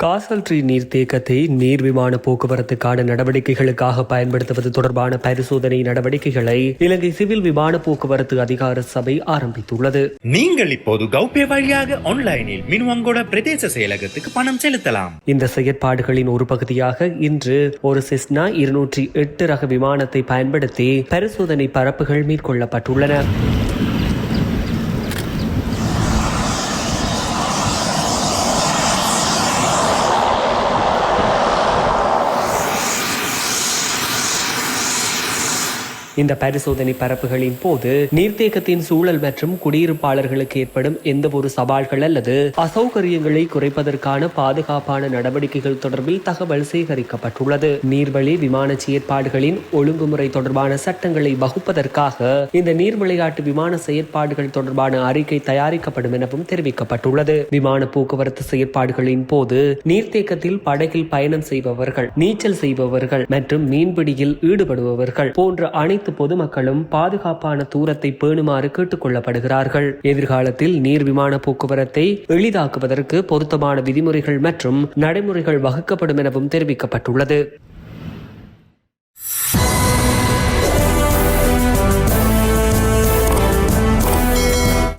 காசல்ட்ரி நீர்த்தேக்கத்தை நீர் விமான போக்குவரத்துக்கான நடவடிக்கைகளுக்காக பயன்படுத்துவது தொடர்பான பரிசோதனை நடவடிக்கைகளை இலங்கை சிவில் விமான போக்குவரத்து அதிகார சபை ஆரம்பித்துள்ளது. நீங்கள் இப்போது கௌபே வழியாக ஆன்லைனில் மினுவங்கோட பிரதேச செயலகத்துக்கு பணம் செலுத்தலாம். இந்த செயற்பாடுகளின் ஒரு பகுதியாக இன்று ஒரு செஸ்னா 208 ரக விமானத்தை பயன்படுத்தி பரிசோதனை பரப்புகள் மேற்கொள்ளப்பட்டுள்ளன. இந்த பரிசோதனை பரப்புகளின் போது நீர்த்தேக்கத்தின் சூழல் மற்றும் குடியிருப்பாளர்களுக்கு ஏற்படும் எந்த ஒரு சவால்கள் அல்லது அசௌகரியங்களை குறைப்பதற்கான பாதுகாப்பான நடவடிக்கைகள் தொடர்பில் தகவல் சேகரிக்கப்பட்டுள்ளது. நீர்வழி விமான செயற்பாடுகளின் ஒழுங்குமுறை தொடர்பான சட்டங்களை வகுப்பதற்காக இந்த நீர் விளையாட்டு விமான செயற்பாடுகள் தொடர்பான அறிக்கை தயாரிக்கப்படும் எனவும் தெரிவிக்கப்பட்டுள்ளது. விமான போக்குவரத்து செயற்பாடுகளின் போது நீர்த்தேக்கத்தில் படகில் பயணம் செய்பவர்கள், நீச்சல் செய்பவர்கள் மற்றும் மீன்பிடியில் ஈடுபடுபவர்கள் போன்ற அனைத்து பொதுமக்களும் பாதுகாப்பான தூரத்தை பேணுமாறு கேட்டுக் கொள்ளப்படுகிறார்கள். எதிர்காலத்தில் நீர் விமான போக்குவரத்தை எளிதாக்குவதற்கு பொருத்தமான விதிமுறைகள் மற்றும் நடைமுறைகள் வகுக்கப்படும் எனவும் தெரிவிக்கப்பட்டுள்ளது.